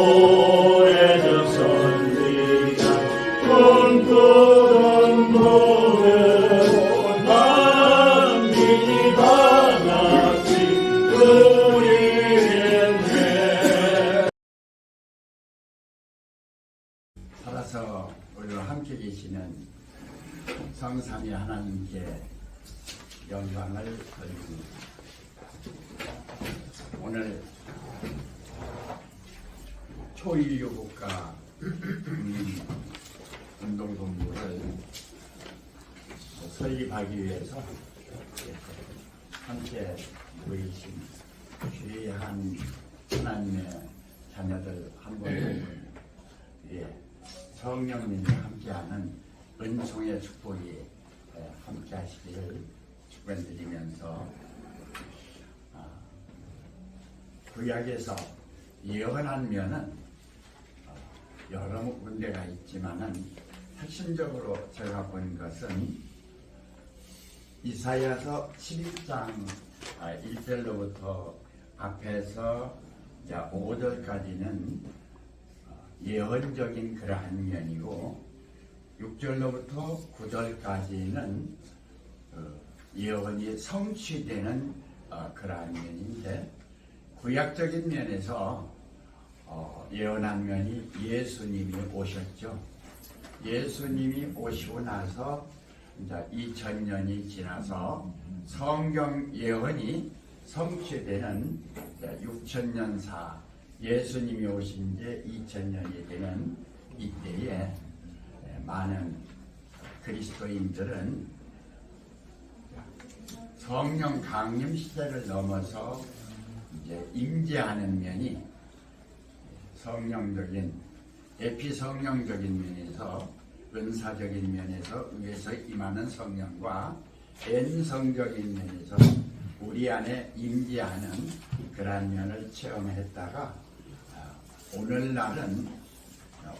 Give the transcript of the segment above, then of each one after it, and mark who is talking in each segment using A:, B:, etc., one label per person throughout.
A: 오래전선 네가 꿈꾸던 몸은 만민이 다 같이 누리겠네.
B: 살아서 우리와 함께 계시는 성삼위 하나님께 영광을 돌립니다. 오늘 초일류 국가 운동본부를 설립하기 위해서 함께 모이신 귀한 하나님의 자녀들 한 분 성령님이 함께하는 은총의 축복이 함께 하시기를 축원드리면서 구약에서 예언한 면은 여러 군데가 있지만은 핵심적으로 제가 본 것은 이사야서 11장 1절로부터 앞에서 5절까지는 예언적인 그러한 면이고 6절로부터 9절까지는 예언이 성취되는 그러한 면인데 구약적인 면에서 예언한 면이 예수님이 오셨죠. 예수님이 오시고 나서 이제 2000년이 지나서 성경 예언이 성취되는 6000년사 예수님이 오신 지 2000년이 되는 이때에 많은 그리스도인들은 성령 강림 시대를 넘어서 이제 임재하는 면이 성령적인 에피성령적인 면에서 은사적인 면에서 위에서 임하는 성령과 엔성적인 면에서 우리 안에 임재하는 그러한 면을 체험했다가 오늘날은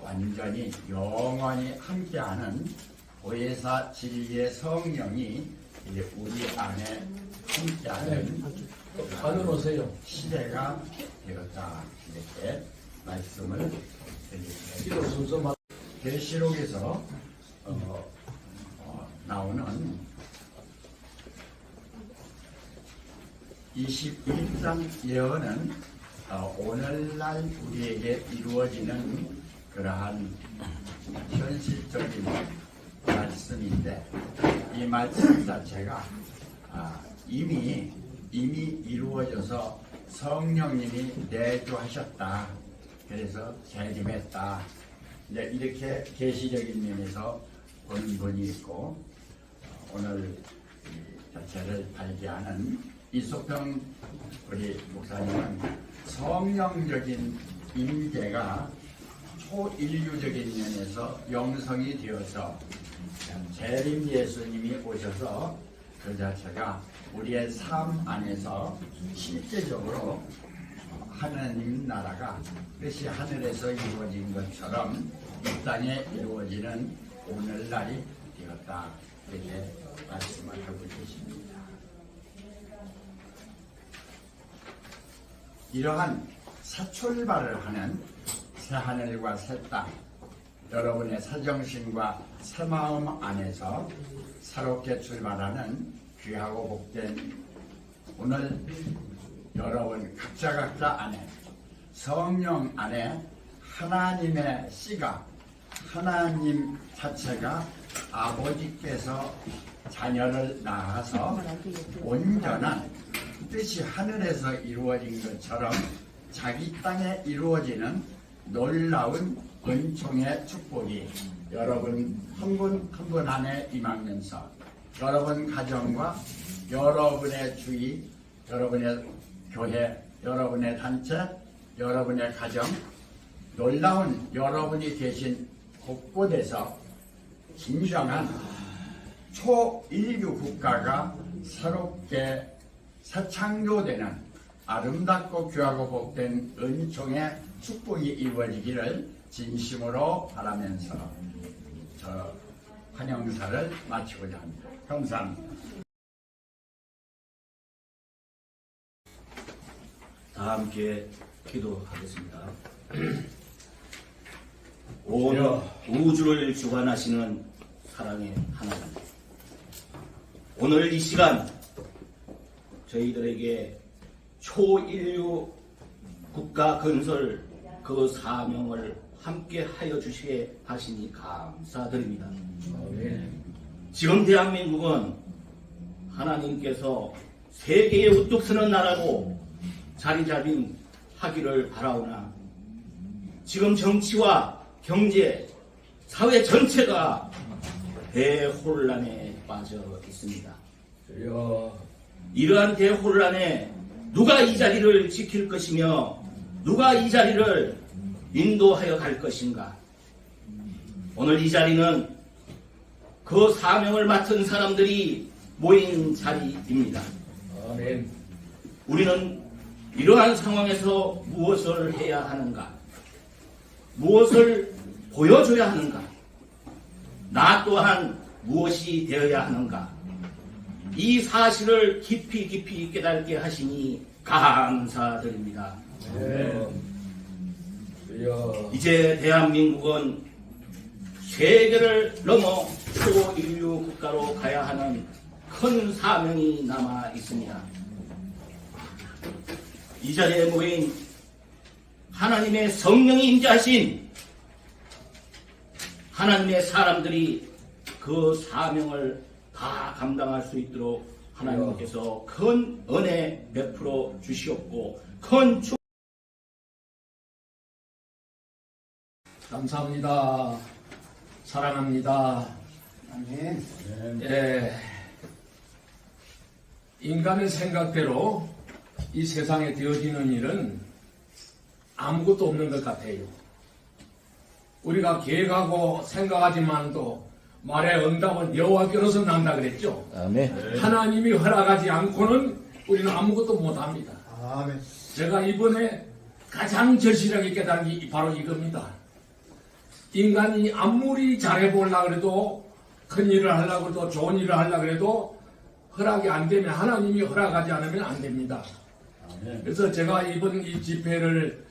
B: 완전히 영원히 함께하는 보혜사 진리의 성령이 이제 우리 안에 함께하는 시대가 되었다 이렇게 말씀을 드립니다. 계시록에서 나오는 21장 예언은 오늘날 우리에게 이루어지는 그러한 현실적인 말씀인데 이 말씀 자체가 이미 이루어져서 성령님이 내주하셨다. 그래서 재림했다. 이제 이렇게 계시적인 면에서 보는 분이 있고 오늘 자체를 발기하는 이소평 우리 목사님은 성령적인 임재가 초인류적인 면에서 영성이 되어서 재림 예수님이 오셔서 그 자체가 우리의 삶 안에서 실제적으로 하나님 나라가 뜻이 하늘에서 이루어진 것처럼 이 땅에 이루어지는 오늘날이 되었다 이렇게 말씀을 하고 계십니다. 이러한 새 출발을 하는 새 하늘과 새 땅, 여러분의 새 정신과 새 마음 안에서 새롭게 출발하는 귀하고 복된 오늘 여러분 각자 안에 성령 안에 하나님의 씨가 하나님 자체가 아버지께서 자녀를 낳아서 온전한 뜻이 하늘에서 이루어진 것처럼 자기 땅에 이루어지는 놀라운 은총의 축복이 여러분 한 분 한 분 안에 임하면서 여러분 가정과 여러분의 주위, 여러분의 교회, 여러분의 단체, 여러분의 가정, 놀라운 여러분이 계신 곳곳에서 진정한 초인류 국가가 새롭게 새창조되는 아름답고 귀하고 복된 은총의 축복이 이루어지기를 진심으로 바라면서 저 환영사를 마치고자 합니다. 감사합니다.
C: 다 함께 기도하겠습니다. 온 우주를 주관하시는 사랑의 하나님, 오늘 이 시간 저희들에게 초인류 국가 건설 그 사명을 함께 하여 주시게 하시니 감사드립니다. 지금 대한민국은 하나님께서 세계에 우뚝 서는 나라로 자리 잡인 하기를 바라오나 지금 정치와 경제, 사회 전체가 대혼란에 빠져 있습니다. 이러한 대혼란에 누가 이 자리를 지킬 것이며 누가 이 자리를 인도하여 갈 것인가? 오늘 이 자리는 그 사명을 맡은 사람들이 모인 자리입니다.
D: 아멘.
C: 우리는 이러한 상황에서 무엇을 해야 하는가? 무엇을 보여줘야 하는가? 나 또한 무엇이 되어야 하는가? 이 사실을 깊이 깨닫게 하시니 감사드립니다. 이제 대한민국은 세계를 넘어 초인류 국가로 가야 하는 큰 사명이 남아 있습니다. 이 자리에 모인 하나님의 성령이 임재하신 하나님의 사람들이 그 사명을 다 감당할 수 있도록 하나님께서 큰 은혜 베풀어 주시옵고 큰 축
D: 감사합니다. 사랑합니다.
C: 아멘.
D: 예, 인간의 생각대로 이 세상에 되어지는 일은 아무것도 없는 것 같아요. 우리가 계획하고 생각하지만도 말의 응답은 여호와께로서 난다 그랬죠.
E: 아멘.
D: 하나님이 허락하지 않고는 우리는 아무것도 못합니다.
E: 아멘.
D: 제가 이번에 가장 절실하게 깨달은 게 바로 이겁니다. 인간이 아무리 잘해보려고 해도 큰 일을 하려고 해도 좋은 일을 하려고 해도 허락이 안 되면 하나님이 허락하지 않으면 안 됩니다. 그래서 제가 이번 이 집회를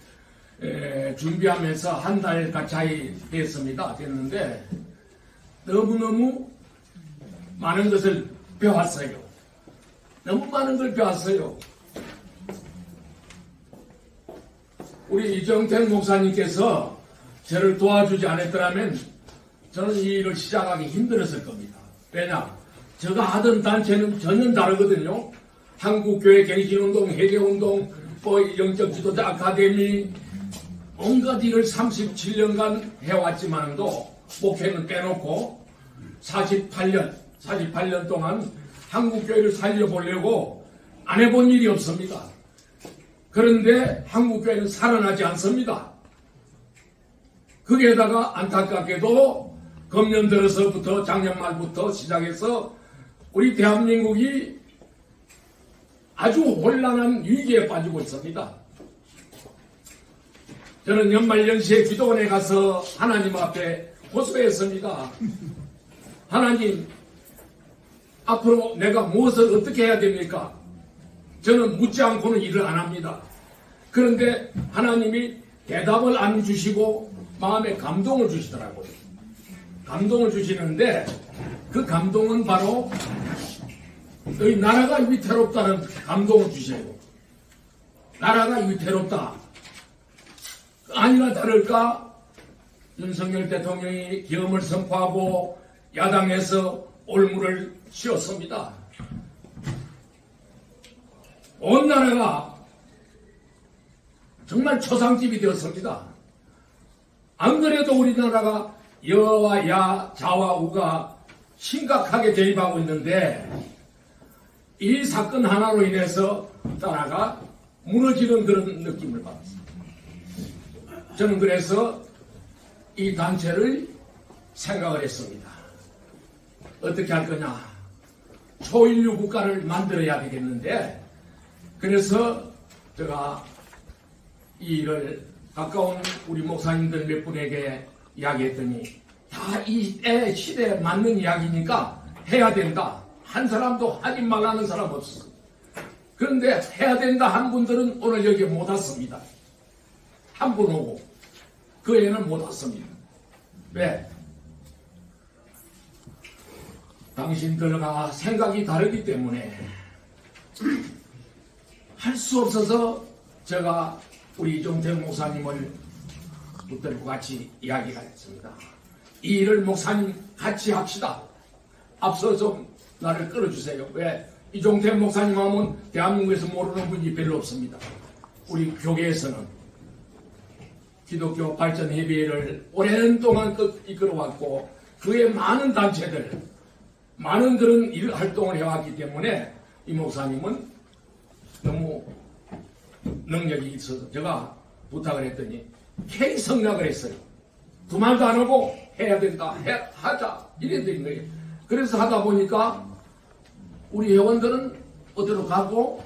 D: 준비하면서 한 달 가까이 됐는데 너무너무 많은 것을 배웠어요. 너무 많은 걸 배웠어요. 우리 이정택 목사님께서 저를 도와주지 않았더라면 저는 이 일을 시작하기 힘들었을 겁니다. 왜냐? 제가 하던 단체는 전혀 다르거든요. 한국교회 갱신운동, 해계운동, 영적 지도자 아카데미 온갖 일을 37년간 해왔지만도 목회는 빼놓고 48년 동안 한국교회를 살려보려고 안 해본 일이 없습니다. 그런데 한국교회는 살아나지 않습니다. 거기에다가 안타깝게도 금년 들어서부터 작년 말부터 시작해서 우리 대한민국이 아주 혼란한 위기에 빠지고 있습니다. 저는 연말연시에 기도원에 가서 하나님 앞에 호소했습니다. 하나님, 앞으로 내가 무엇을 어떻게 해야 됩니까? 저는 묻지 않고는 일을 안 합니다. 그런데 하나님이 대답을 안 주시고 마음에 감동을 주시더라고요. 감동을 주시는데 그 감동은 바로 너희 나라가 위태롭다는 감동을 주셔요. 나라가 위태롭다. 아니나 다를까 윤석열 대통령이 계엄을 선포하고 야당에서 올무를 씌웠습니다. 온 나라가 정말 초상집이 되었습니다. 안 그래도 우리나라가 여와 야, 자와 우가 심각하게 대립하고 있는데 이 사건 하나로 인해서 나라가 무너지는 그런 느낌을 받았습니다. 저는 그래서 이 단체를 생각을 했습니다. 어떻게 할 거냐. 초인류 국가를 만들어야 되겠는데 그래서 제가 이 일을 가까운 우리 목사님들 몇 분에게 이야기했더니 다 이 시대에 맞는 이야기니까 해야 된다. 한 사람도 하지 말라는 사람 없었어요. 그런데 해야 된다 한 분들은 오늘 여기 못 왔습니다. 한 분 오고 그 애는 못 왔습니다. 왜? 당신들과 생각이 다르기 때문에 할 수 없어서 제가 우리 이종택 목사님을 붙들고 같이 이야기가 했습니다. 이 일을 목사님 같이 합시다. 앞서 좀 나를 끌어주세요. 왜? 이종택 목사님 하면 대한민국에서 모르는 분이 별로 없습니다. 우리 교계에서는 기독교 발전 협의회를 오랜 동안 이끌어왔고 그의 많은 단체들, 많은 그런 일 활동을 해왔기 때문에 이 목사님은 너무 능력이 있어서 제가 부탁을 했더니 K 성락을 했어요. 두 말도 안 하고 해야 된다, 하자 이래 된 거예요. 그래서 하다 보니까 우리 회원들은 어디로 가고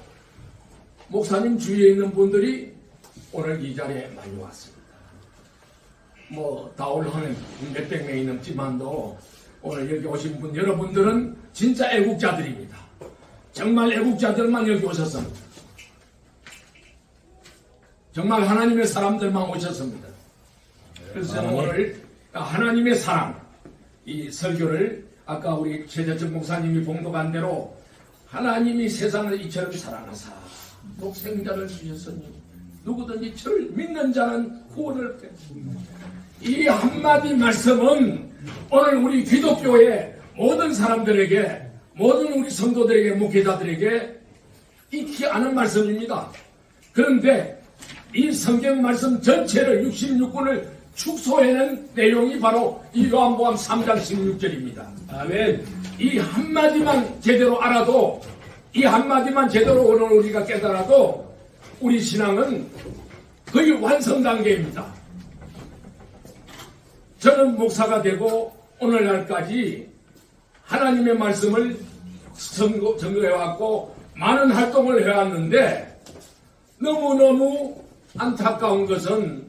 D: 목사님 주위에 있는 분들이 오늘 이 자리에 많이 왔습니다. 뭐 다올하는 몇백 명이 넘지만도 오늘 여기 오신 분 여러분들은 진짜 애국자들입니다. 정말 애국자들만 여기 오셨습니다. 정말 하나님의 사람들만 오셨습니다. 그래서 저는 오늘 하나님의 사랑 이 설교를 아까 우리 최재천 목사님이 봉독한 대로 하나님이 세상을 이처럼 사랑하사 독생자를 주셨으니 누구든지 저를 믿는 자는 구원을 얻습니다. 이 한마디 말씀은 오늘 우리 기독교의 모든 사람들에게 모든 우리 성도들에게 목회자들에게 익히 아는 말씀입니다. 그런데 이 성경 말씀 전체를 66권을 축소해낸 내용이 바로 이 요한복음 3장 16절입니다. 아멘. 이 한마디만 제대로 알아도 이 한마디만 제대로 오늘 우리가 깨달아도 우리 신앙은 거의 완성 단계입니다. 저는 목사가 되고 오늘날까지 하나님의 말씀을 전거해왔고 많은 활동을 해왔는데 너무너무 안타까운 것은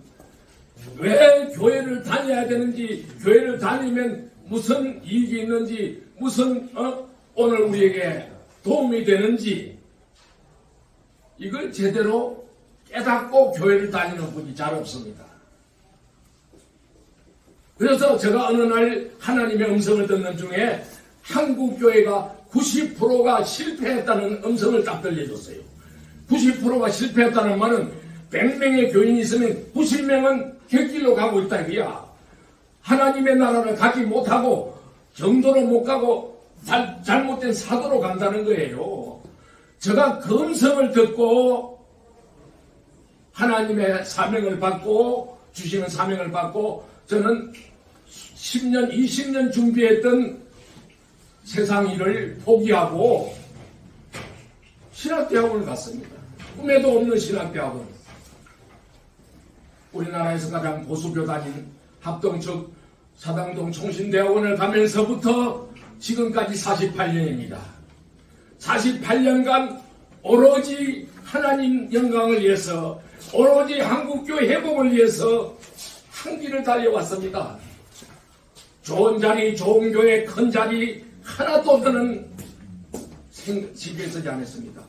D: 왜 교회를 다녀야 되는지, 교회를 다니면 무슨 이익이 있는지, 무슨 오늘 우리에게 도움이 되는지 이걸 제대로 깨닫고 교회를 다니는 분이 잘 없습니다. 그래서 제가 어느 날 하나님의 음성을 듣는 중에 한국 교회가 90%가 실패했다는 음성을 딱 들려줬어요. 90%가 실패했다는 말은 100명의 교인이 있으면 90명은 객길로 가고 있다 이거야. 하나님의 나라를 가지 못하고 정도로 못 가고 잘못된 사도로 간다는 거예요. 제가 그 음성을 듣고 하나님의 사명을 받고 주시는 사명을 받고 저는 10년, 20년 준비했던 세상 일을 포기하고 신학대학원을 갔습니다. 꿈에도 없는 신학대학원. 우리나라에서 가장 보수교단인 합동측 사당동 총신대학원을 가면서부터 지금까지 48년입니다. 48년간 오로지 하나님 영광을 위해서 오로지 한국교회 회복을 위해서 한 길을 달려왔습니다. 좋은 자리, 좋은 교회, 큰 자리 하나도 없다는 신경을 쓰지 않았습니다.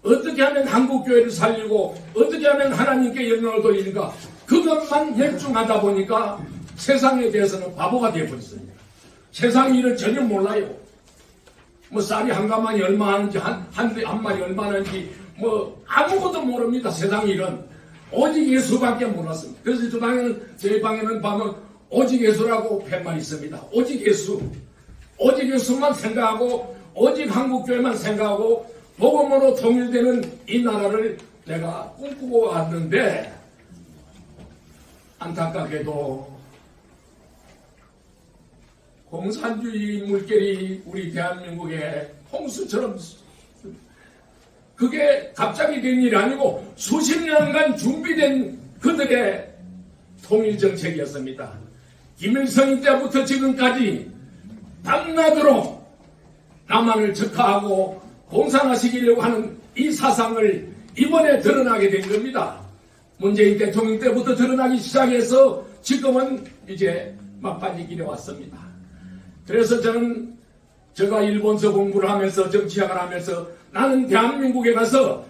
D: 어떻게 하면 한국교회를 살리고 어떻게 하면 하나님께 영광을 돌리는가 그것만 열중하다 보니까 세상에 대해서는 바보가 되어버렸습니다. 세상 일을 전혀 몰라요. 뭐 쌀이 한 가마니 얼마 하는지 한 마리 얼마 하는지 뭐 아무것도 모릅니다. 세상 일은 오직 예수밖에 몰랐습니다. 그래서 저희 방에는 보면 오직 예수라고 팻말 있습니다. 오직 예수. 오직 예수만 생각하고 오직 한국교회만 생각하고 복음으로 통일되는 이 나라를 내가 꿈꾸고 왔는데 안타깝게도 공산주의 물결이 우리 대한민국에 홍수처럼 그게 갑자기 된 일이 아니고 수십 년간 준비된 그들의 통일정책이었습니다. 김일성 때부터 지금까지 밤낮으로 남한을 적화하고 공산화시키려고 하는 이 사상을 이번에 드러나게 된 겁니다. 문재인 대통령 때부터 드러나기 시작해서 지금은 이제 막판이 길에 왔습니다. 그래서 저는 제가 일본서 공부를 하면서 정치학을 하면서 나는 대한민국에 가서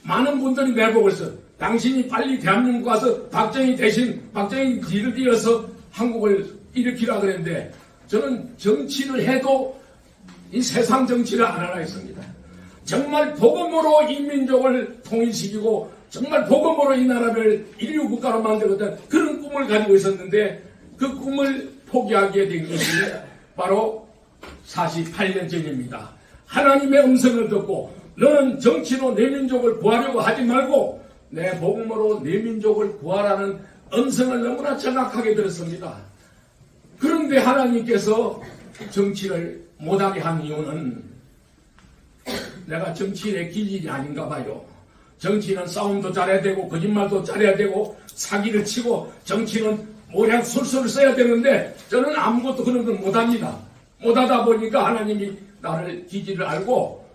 D: 많은 분들이 내보고 있어요. 당신이 빨리 대한민국 가서 박정희 대신 박정희 뒤를 이어서 한국을 일으키라 그랬는데 저는 정치를 해도 이 세상 정치를 안 하라 했습니다. 정말 복음으로 이 민족을 통일시키고 정말 복음으로 이 나라를 인류 국가로 만들거든 그런 꿈을 가지고 있었는데 그 꿈을 포기하게 된 것이 바로 48년 전입니다. 하나님의 음성을 듣고 너는 정치로 내 민족을 구하려고 하지 말고 내 복음으로 내 민족을 구하라는 음성을 너무나 정확하게 들었습니다. 그런데 하나님께서 정치를 못하게 한 이유는 내가 정치인의 기질이 아닌가 봐요. 정치는 싸움도 잘해야 되고 거짓말도 잘해야 되고 사기를 치고 정치는 모략 술수를 써야 되는데 저는 아무것도 그런 건 못합니다. 못하다 보니까 하나님이 나를 기질을 알고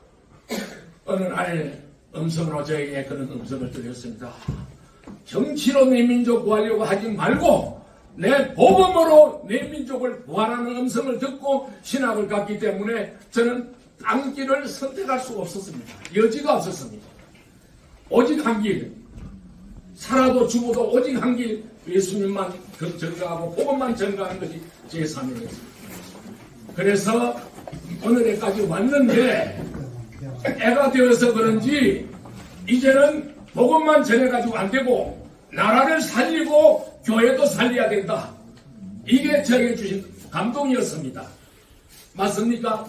D: 어느 날 음성으로 저에게 그런 음성을 들렸습니다. 정치로 내 민족 구하려고 하지 말고 내 복음으로 내 민족을 구하라는 음성을 듣고 신학을 갖기 때문에 저는 딴 길을 선택할 수가 없었습니다. 여지가 없었습니다. 오직 한 길, 살아도 죽어도 오직 한 길, 예수님만 전가하고 복음만 전가하는 것이 제 사명이었습니다. 그래서 오늘에까지 왔는데 애가 되어서 그런지 이제는 복음만 전해가지고 안 되고 나라를 살리고 교회도 살려야 된다. 이게 저에게 주신 감동이었습니다. 맞습니까?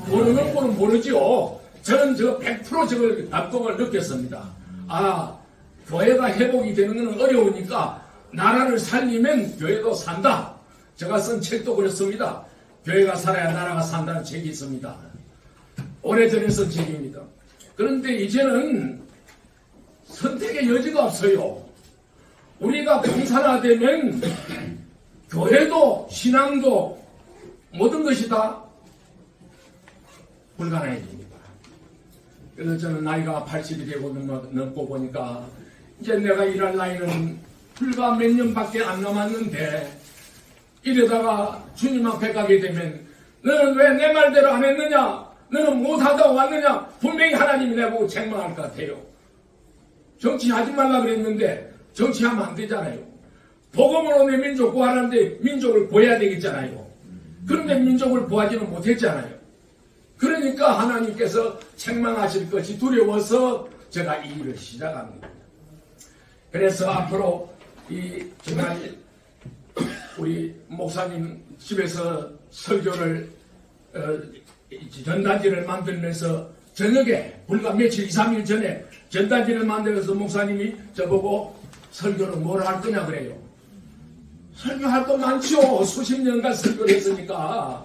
D: 모르는 분은 모르지요. 저는 100% 저걸 감동을 느꼈습니다. 아, 교회가 회복이 되는 것은 어려우니까 나라를 살리면 교회도 산다. 제가 쓴 책도 그렇습니다. 교회가 살아야 나라가 산다는 책이 있습니다. 오래전에 쓴 책입니다. 그런데 이제는 선택의 여지가 없어요. 우리가 공산화되면 교회도 신앙도 모든 것이 다 불가능해집니다. 그래서 저는 나이가 80이 되고 넘고 보니까 이제 내가 일할 나이는 불과 몇 년밖에 안 남았는데 이러다가 주님 앞에 가게 되면 너는 왜 내 말대로 안 했느냐? 너는 못하다 왔느냐? 분명히 하나님이 내보고 책망할 것 같아요. 정치하지 말라 그랬는데 정치하면 안 되잖아요. 복음으로 내 민족 구하라는데 민족을 구해야 되겠잖아요. 그런데 민족을 구하지는 못했잖아요. 그러니까 하나님께서 책망하실 것이 두려워서 제가 이 일을 시작합니다. 그래서 앞으로 정말 우리 목사님 집에서 설교를 전단지를 만들면서 저녁에 불과 며칠 2, 3일 전에 전단지를 만들어서 목사님이 저보고 설교를 뭘 할 거냐 그래요. 설교할 거 많죠. 수십 년간 설교를 했으니까.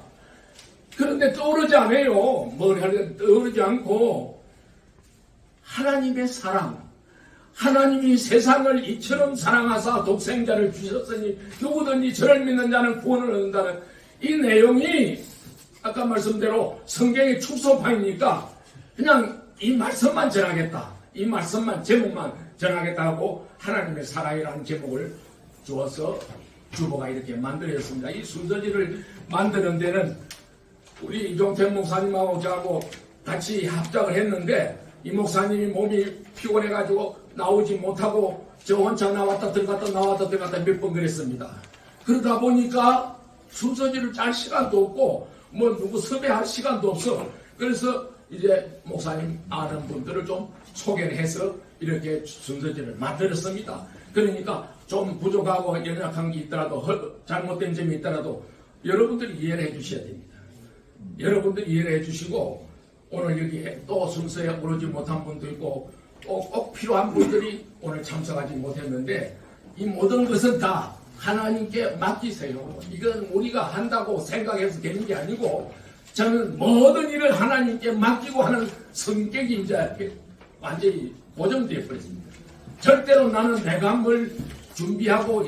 D: 그런데 떠오르지 않아요. 뭘 하려고 떠오르지 않고 하나님의 사랑, 하나님이 세상을 이처럼 사랑하사 독생자를 주셨으니 누구든지 저를 믿는 자는 구원을 얻는다는 이 내용이 아까 말씀대로 성경의 축소판이니까 그냥 이 말씀만 전하겠다. 이 말씀만 제목만 전하겠다 하고 하나님의 사랑이라는 제목을 주어서 주보가 이렇게 만들어졌습니다. 이 순서지를 만드는 데는 우리 이종택 목사님하고 저하고 같이 합작을 했는데 이 목사님이 몸이 피곤해가지고 나오지 못하고 저 혼자 나왔다 들어갔다 나왔다 들어갔다 몇 번 그랬습니다. 그러다 보니까 순서지를 짤 시간도 없고 뭐 누구 섭외할 시간도 없어. 그래서 이제 목사님 아는 분들을 좀 소개를 해서 이렇게 순서지를 만들었습니다. 그러니까 좀 부족하고 연약한 게 있더라도 잘못된 점이 있더라도 여러분들이 이해를 해 주셔야 됩니다. 여러분들이 이해를 해 주시고 오늘 여기에 또 순서에 오르지 못한 분도 있고 또 꼭 필요한 분들이 오늘 참석하지 못했는데 이 모든 것은 다 하나님께 맡기세요. 이건 우리가 한다고 생각해서 되는 게 아니고 저는 모든 일을 하나님께 맡기고 하는 성격이 이제 완전히 고정되어 버렸습니다. 절대로 나는 내가 뭘 준비하고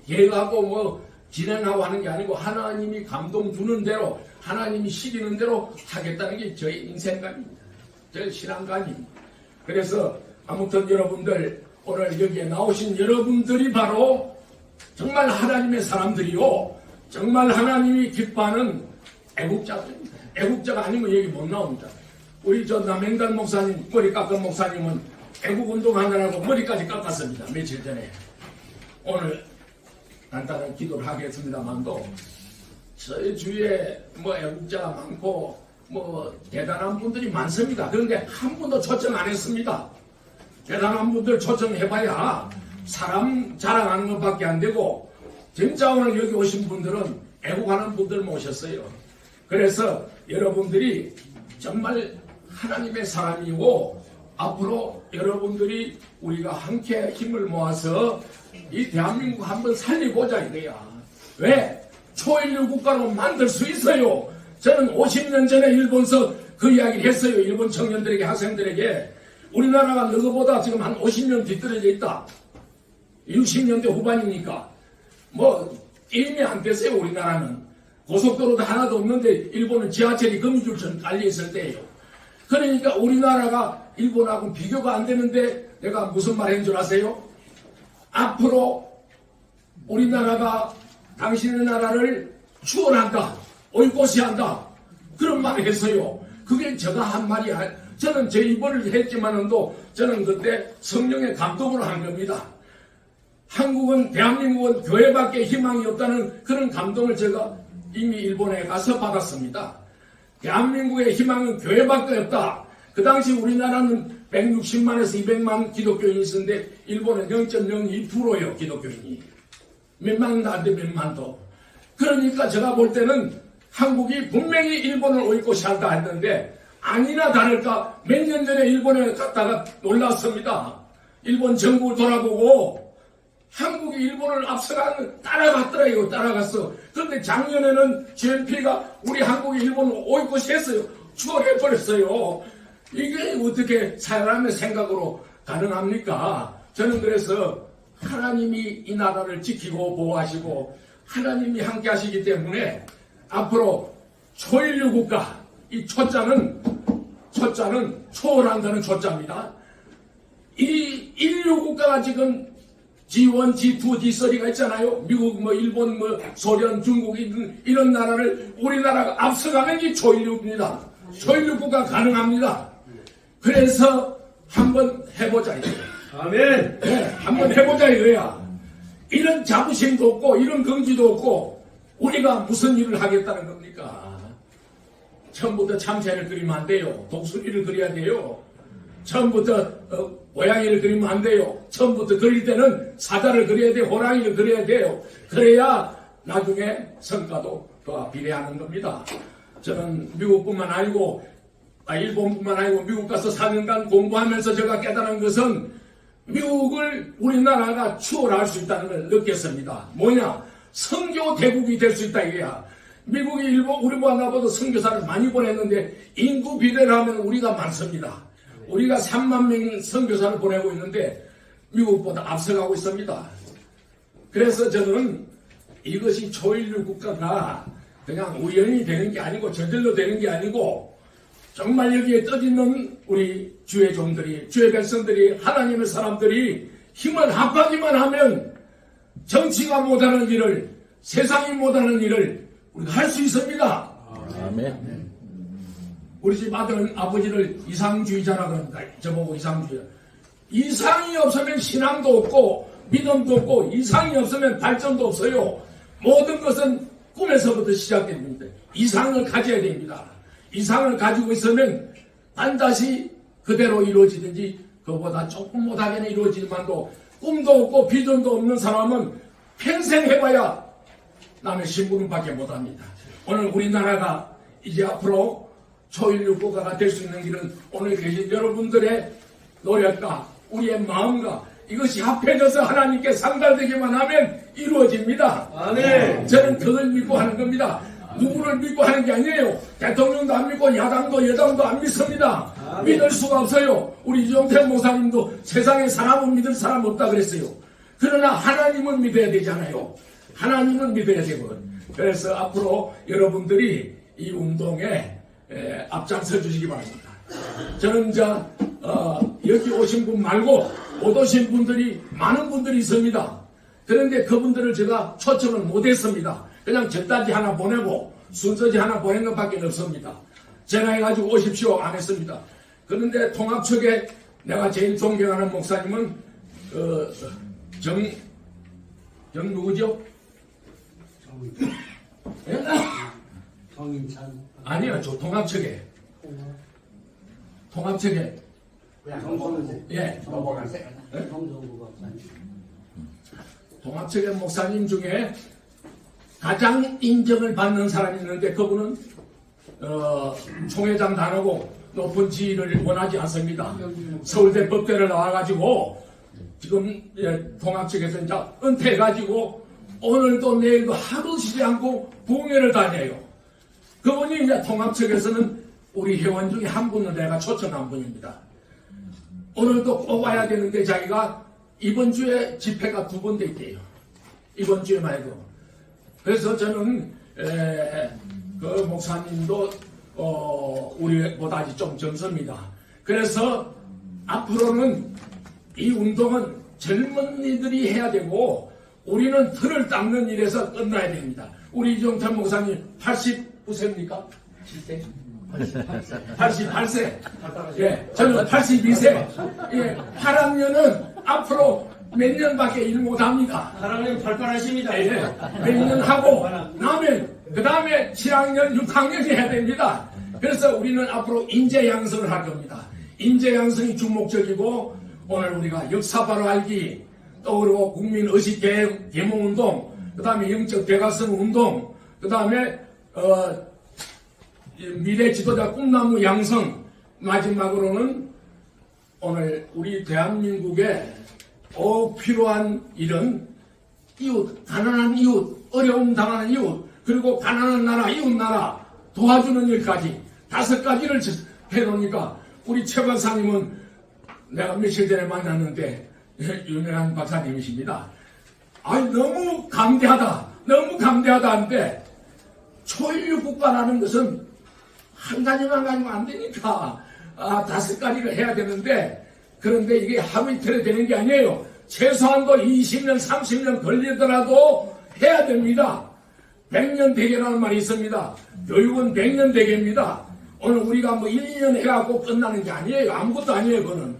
D: 계획하고 뭐 진행하고 하는 게 아니고 하나님이 감동 주는 대로 하나님이 시키는 대로 하겠다는 게 저의 인생관입니다. 저의 신앙관입니다. 그래서 아무튼 여러분들 오늘 여기에 나오신 여러분들이 바로 정말 하나님의 사람들이요. 정말 하나님이 기뻐하는 애국자들입니다. 애국자가 아니면 여기 못 나옵니다. 우리 저 남행단 목사님, 머리 깎은 목사님은 애국운동하느라고 머리까지 깎았습니다. 며칠 전에. 오늘 간단한 기도를 하겠습니다만도 저희 주위에 뭐 애국자가 많고 뭐 대단한 분들이 많습니다. 그런데 한 분도 초청 안 했습니다. 대단한 분들 초청해봐야 사람 자랑하는 것밖에 안 되고 진짜 오늘 여기 오신 분들은 애국하는 분들 모셨어요. 그래서 여러분들이 정말 하나님의 사람이고 앞으로 여러분들이 우리가 함께 힘을 모아서 이 대한민국 한번 살리고자 이거야. 왜? 초일류 국가로 만들 수 있어요. 저는 50년 전에 일본서 그 이야기를 했어요. 일본 청년들에게, 학생들에게. 우리나라가 너희보다 지금 한 50년 뒤떨어져 있다. 60년대 후반이니까. 뭐 게임이 안 됐어요. 우리나라는. 고속도로도 하나도 없는데 일본은 지하철이 거미줄처럼 깔려있을 때예요. 그러니까 우리나라가 일본하고 비교가 안 되는데 내가 무슨 말 했는 줄 아세요? 앞으로 우리나라가 당신의 나라를 추원한다. 오이고시한다. 그런 말을 했어요. 그게 제가 한 말이 아니에요. 저는 제 입을 했지만은도 저는 그때 성령의 감동으로 한 겁니다. 한국은, 대한민국은 교회밖에 희망이 없다는 그런 감동을 제가 이미 일본에 가서 받았습니다. 대한민국의 희망은 교회밖에 없다. 그 당시 우리나라는 160만에서 200만 기독교인이 있었는데 일본은 0.02%예요. 기독교인이. 몇만도 안 돼, 몇만도. 그러니까 제가 볼 때는 한국이 분명히 일본을 오이고시 한다 했는데 아니나 다를까 몇 년 전에 일본에 갔다가 놀랐습니다. 일본 정부를 돌아보고 한국이 일본을 앞서가는 따라갔더라고요. 따라갔어. 그런데 작년에는 GNP가 우리 한국이 일본을 오이고시 했어요. 추월해버렸어요. 이게 어떻게 사람의 생각으로 가능합니까? 저는 그래서 하나님이 이 나라를 지키고 보호하시고 하나님이 함께 하시기 때문에 앞으로 초일류 국가, 이 초자는 초월한다는 초자입니다. 이 인류 국가가 지금 G1, G2, G3가 있잖아요. 미국, 뭐 일본, 뭐 소련, 중국 이런 나라를 우리나라가 앞서가는 게 초일류입니다. 초일류 국가 가능합니다. 그래서 한번 해보자 이거야.
A: 아멘.
D: 네, 한번 해보자 이거야. 이런 자부심도 없고 이런 긍지도 없고 우리가 무슨 일을 하겠다는 겁니까? 처음부터 참새를 그리면 안 돼요. 독수리를 그려야 돼요. 처음부터 고양이를 그리면 안 돼요. 처음부터 그릴 때는 사자를 그려야 돼요. 호랑이를 그려야 돼요. 그래야 나중에 성과도 더 비례하는 겁니다. 저는 미국뿐만 아니고 일본뿐만 아니고 미국 가서 4년간 공부하면서 제가 깨달은 것은 미국을 우리나라가 추월할 수 있다는 걸 느꼈습니다. 뭐냐? 선교 대국이 될 수 있다 이거야. 미국이 일본 우리보다 나보다 선교사를 많이 보냈는데 인구 비례를 하면 우리가 많습니다. 우리가 3만 명 선교사를 보내고 있는데 미국보다 앞서가고 있습니다. 그래서 저는 이것이 초일류 국가가 그냥 우연히 되는 게 아니고 저절로 되는 게 아니고 정말 여기에 떠있는 우리 주의 종들이, 주의 백성들이, 하나님의 사람들이 힘을 합하기만 하면 정치가 못하는 일을, 세상이 못하는 일을 우리가 할 수 있습니다.
B: 아멘.
D: 우리 집 아들은 아버지를 이상주의자라 그럽니다. 저보고 이상주의자. 이상이 없으면 신앙도 없고 믿음도 없고 이상이 없으면 발전도 없어요. 모든 것은 꿈에서부터 시작됩니다. 이상을 가져야 됩니다. 이상을 가지고 있으면 반드시 그대로 이루어지든지 그보다 조금 못하게는 이루어지지만도 꿈도 없고 비전도 없는 사람은 평생 해봐야 남의 심부름밖에 못합니다. 오늘 우리나라가 이제 앞으로 초일류 국가가 될 수 있는 길은 오늘 계신 여러분들의 노력과 우리의 마음과 이것이 합해져서 하나님께 상달되기만 하면 이루어집니다.
A: 아멘.
D: 저는 그걸 믿고 하는 겁니다. 누구를 믿고 하는 게 아니에요. 대통령도 안 믿고 야당도 여당도 안 믿습니다. 믿을 수가 없어요. 우리 이종택 목사님도 세상에 사람은 믿을 사람 없다 그랬어요. 그러나 하나님은 믿어야 되잖아요. 하나님은 믿어야 되거든. 그래서 앞으로 여러분들이 이 운동에 앞장서 주시기 바랍니다. 저는 여기 오신 분 말고 못 오신 분들이 많은 분들이 있습니다. 그런데 그분들을 제가 초청을 못했습니다. 그냥 전단지 하나 보내고 순서지 하나 보낸 것밖에 없습니다. 전화해가지고 오십시오 안 했습니다. 그런데 통합 측에 내가 제일 존경하는 목사님은 정 누구죠? 예?
E: 정인찬.
D: 아니요, 저 통합측에
E: 정성구.
D: 예,
B: 넘어가세요.
E: 정성구 박사님.
D: 통합측의 목사님 중에 가장 인정을 받는 사람이 있는데 그분은 총회장 단하고 높은 지위를 원하지 않습니다. 서울대 법대를 나와가지고 지금 통합 측에서 이제 은퇴해가지고 오늘도 내일도 하루 쉬지 않고 공연을 다녀요. 그분이 이제 통합 측에서는 우리 회원 중에 한 분을 내가 초청한 분입니다. 오늘도 꼭 와야 되는데 자기가 이번 주에 집회가 2번 돼 있대요. 이번 주에 말고. 그래서 저는 그 목사님도 우리보다 아직 좀 젊습니다. 그래서 앞으로는 이 운동은 젊은이들이 해야 되고 우리는 틀을 닦는 일에서 끝나야 됩니다. 우리 이종태 목사님 89세입니까? 7세? 88세. 예, 저는 82세. 예, 8학년은 앞으로 몇 년밖에 일 못합니다.
E: 사랑님 발발하십니다.
D: 예, 몇 년 하고 그 다음에 7학년, 6학년이 해야 됩니다. 그래서 우리는 앞으로 인재 양성을 할 겁니다. 인재 양성이 주목적이고 오늘 우리가 역사 바로 알기, 또 그리고 국민 의식 계몽 운동, 그 다음에 영적 대각성 운동, 그 다음에 미래 지도자 꿈나무 양성, 마지막으로는 오늘 우리 대한민국에 필요한 일은 이웃, 가난한 이웃, 어려움 당하는 이웃, 그리고 가난한 나라, 이웃 나라 도와주는 일까지 5가지를 해놓으니까 우리 최 박사님은 내가 며칠 전에 만났는데 유명한 박사님이십니다. 아니 너무 감대하다 하는데 초인류 국가라는 것은 한 가지만 가지면 안 되니까 5가지를 해야 되는데 그런데 이게 하루 이틀에 되는 게 아니에요. 최소한도 20년 30년 걸리더라도 해야 됩니다. 100년 대계라는 말이 있습니다. 교육은 100년 대계입니다. 오늘 우리가 뭐 1, 2년 해갖고 끝나는 게 아니에요. 아무것도 아니에요, 그거는.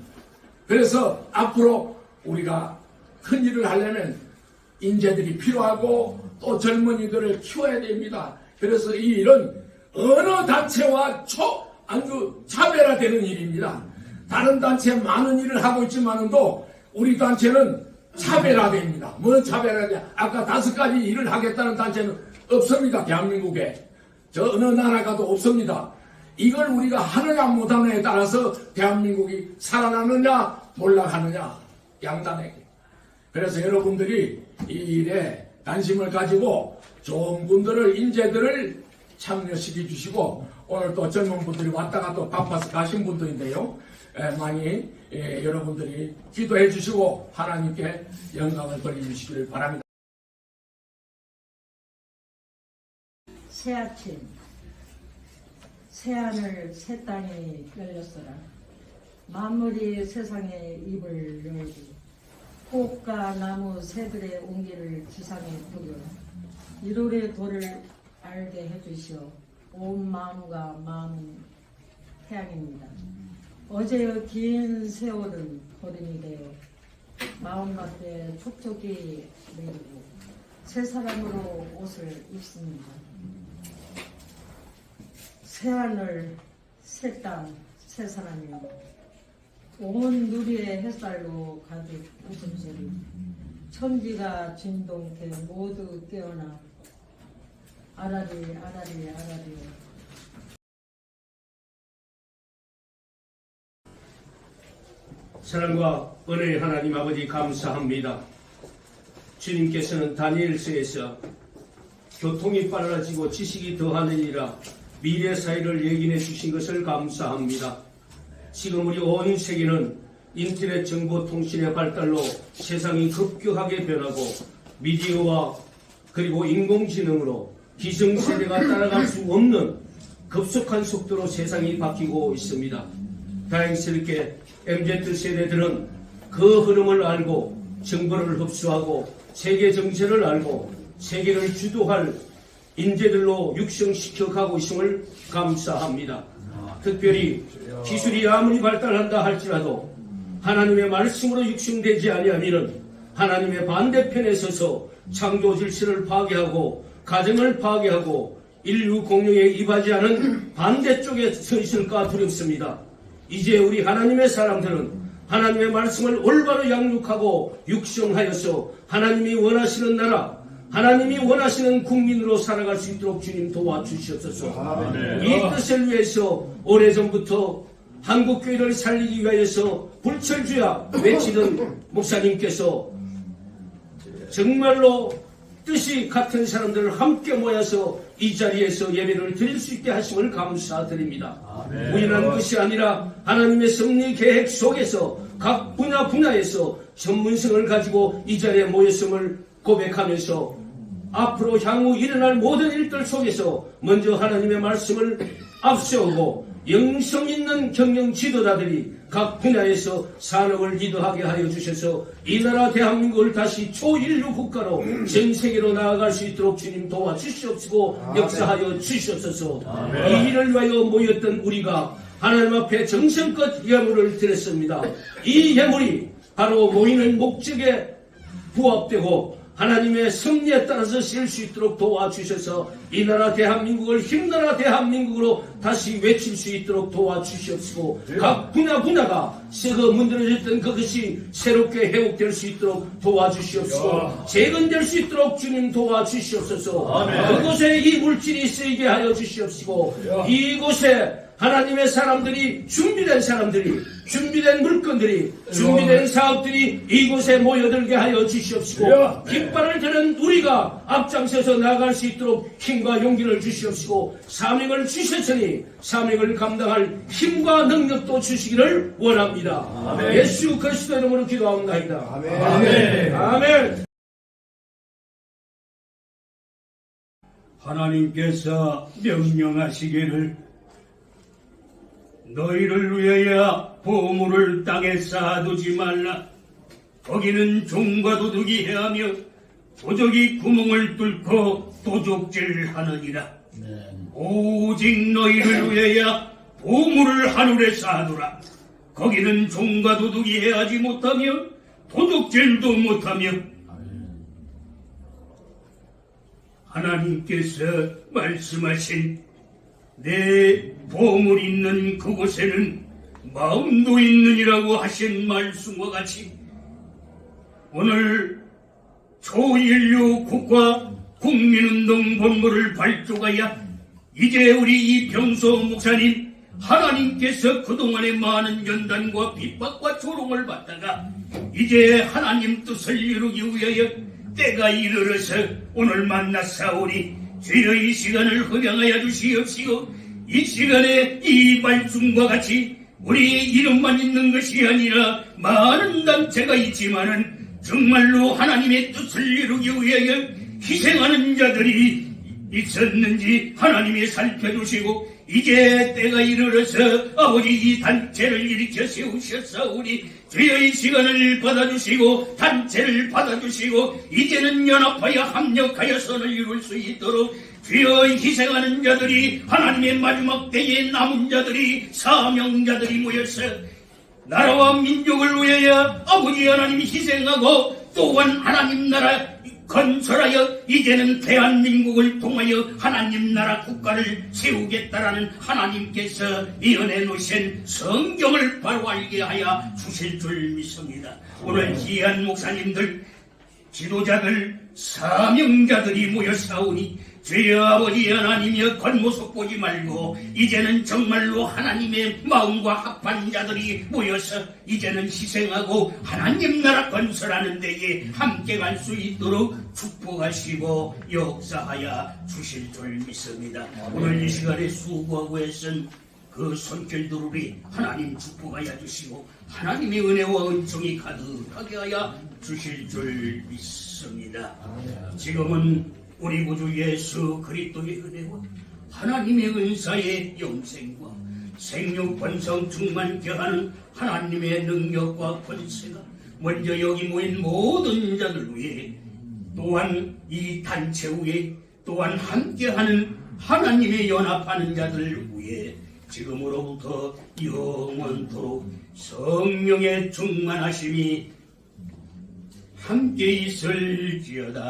D: 그래서 앞으로 우리가 큰 일을 하려면 인재들이 필요하고 또 젊은이들을 키워야 됩니다. 그래서 이 일은 어느 단체와 아주 차별화되는 일입니다. 다른 단체 많은 일을 하고 있지만도 우리 단체는 차별화됩니다. 뭐 차별화냐? 아까 5가지 일을 하겠다는 단체는 없습니다. 대한민국에. 저 어느 나라 가도 없습니다. 이걸 우리가 하느냐 못하느냐에 따라서 대한민국이 살아나느냐 몰락하느냐 양단에게. 그래서 여러분들이 이 일에 관심을 가지고 좋은 분들을 인재들을 참여시켜 주시고 오늘 또 젊은 분들이 왔다가 또 바빠서 가신 분들인데요. 많이 여러분들이 기도해 주시고 하나님께 영광을 돌려주시기를 바랍니다.
F: 새아침 새하늘 새 땅이 열렸어라. 만물이 세상에 입을 열고 꽃과 나무 새들의 온기를 지상에 뿌려 이룰의 도를 알게 해주시오. 온 마음과 마음 태양입니다. 어제의 긴 세월은 보름이 되어 마음밖에 촉촉이 내리고 새 사람으로 옷을 입습니다. 새하늘, 새 땅, 새 사람이요. 온 누리의 햇살로 가득 웃음소리. 천지가 진동케 모두 깨어나 아라리 아라리 아라리.
C: 사랑과 은혜의 하나님 아버지 감사합니다. 주님께서는 다니엘서에서 교통이 빨라지고 지식이 더하느니라 미래 사회를 예견해 주신 것을 감사합니다. 지금 우리 온 세계는 인터넷 정보통신의 발달로 세상이 급격하게 변하고 미디어와 그리고 인공지능으로 기성세대가 따라갈 수 없는 급속한 속도로 세상이 바뀌고 있습니다. 다행스럽게 MZ세대들은 그 흐름을 알고 정보를 흡수하고 세계 정세를 알고 세계를 주도할 인재들로 육성시켜 가고 있음을 감사합니다. 특별히 기술이 아무리 발달한다 할지라도
D: 하나님의 말씀으로 육성되지 아니하면 하나님의 반대편에 서서 창조 질서를 파괴하고 가정을 파괴하고 인류 공룡에 임하지 않은 반대쪽에 서 있을까 두렵습니다. 이제 우리 하나님의 사람들은 하나님의 말씀을 올바로 양육하고 육성하여서 하나님이 원하시는 나라, 하나님이 원하시는 국민으로 살아갈 수 있도록 주님 도와주시옵소서. 이 뜻을 위해서 오래전부터 한국교회를 살리기 위하여서 불철주야 외치던 목사님께서 정말로 뜻이 같은 사람들을 함께 모여서 이 자리에서 예배를 드릴 수 있게 하심을 감사드립니다. 우연한 것이 아니라 하나님의 섭리 계획 속에서 각 분야에서 전문성을 가지고 이 자리에 모였음을 고백하면서 앞으로 향후 일어날 모든 일들 속에서 먼저 하나님의 말씀을 앞세우고 영성 있는 경영 지도자들이 각 분야에서 산업을 리드하게 하여 주셔서 이 나라 대한민국을 다시 초인류 국가로 전 세계로 나아갈 수 있도록 주님 도와주시옵시고 역사하여 주시옵소서. 이 일을 위하여 모였던 우리가 하나님 앞에 정성껏 예물을 드렸습니다. 이 예물이 바로 모이는 목적에 부합되고 하나님의 섭리에 따라서 쓸 수 있도록 도와주셔서 이 나라 대한민국을 힘나라 대한민국으로 다시 외칠 수 있도록 도와주시옵시고 각 분야가 새거 문드러졌던 그것이 새롭게 회복될 수 있도록 도와주시옵시고 재건될 수 있도록 주님 도와주시옵소서. 그곳에 이 물질이 쓰이게 하여 주시옵시고 이곳에 하나님의 사람들이 준비된 물건들이 준비된 사업들이 이곳에 모여들게 하여 주시옵시고 깃발을 드는 우리가 앞장서서 나아갈 수 있도록 힘과 용기를 주시옵시고 사명을 주셨으니 사명을 감당할 힘과 능력도 주시기를 원합니다. 예수 그리스도의 이름으로 기도합니다. 아멘.
G: 하나님께서 명령하시기를 너희를 위하여 보물을 땅에 쌓아두지 말라. 거기는 종과 도둑이 해하며 도적이 구멍을 뚫고 도적질하느니라. 오직 너희를 위하여 보물을 하늘에 쌓아두라. 거기는 종과 도둑이 해하지 못하며 도둑질도 못하며. 하나님께서 말씀하신 내 보물 있는 그곳에는 마음도 있느니라고 하신 말씀과 같이 오늘 초인류 국가 국민운동 본부를 발족하여 이제 우리 이병소 목사님 하나님께서 그동안의 많은 연단과 핍박과 조롱을 받다가 이제 하나님 뜻을 이루기 위하여 때가 이르러서 오늘 만나사오니 주여 이 시간을 허용하여 주시옵시고 이 시간에 이 말씀과 같이 우리 이름만 있는 것이 아니라 많은 단체가 있지만은 정말로 하나님의 뜻을 이루기 위하여 희생하는 자들이 있었는지 하나님이 살펴주시고 이제 때가 이르러서 아버지 이 단체를 일으켜 세우셨사오니 주여 이 시간을 받아주시고 단체를 받아주시고 이제는 연합하여 합력하여 선을 이룰 수 있도록 주여 희생하는 자들이 하나님의 마지막 때에 남은 자들이 사명자들이 모여서 나라와 민족을 위하여 아버지 하나님이 희생하고 또한 하나님 나라 건설하여 이제는 대한민국을 통하여 하나님 나라 국가를 세우겠다라는 하나님께서 예언해 놓으신 성경을 바로 알게 하여 주실 줄 믿습니다. 오늘 귀한 목사님들, 지도자들, 사명자들이 모여 싸우니 주여 아버지 하나님의 겉모습 보지 말고 이제는 정말로 하나님의 마음과 합한 자들이 모여서 이제는 희생하고 하나님 나라 건설하는 데에 함께 갈 수 있도록 축복하시고 역사하여 주실 줄 믿습니다. 오늘 이 시간에 수고하고 애쓴 그 손길들이 하나님 축복하여 주시고 하나님의 은혜와 은총이 가득하게 하여 주실 줄 믿습니다. 지금은 우리 구주 예수 그리스도의 은혜와 하나님의 은사의 영생과 생육 번성 충만케 하는 하나님의 능력과 권세가 먼저 여기 모인 모든 자들 위해 또한 이 단체 위에 또한 함께하는 하나님의 연합하는 자들 위해 지금으로부터 영원토록 성령의 충만하심이 함께 있을지어다.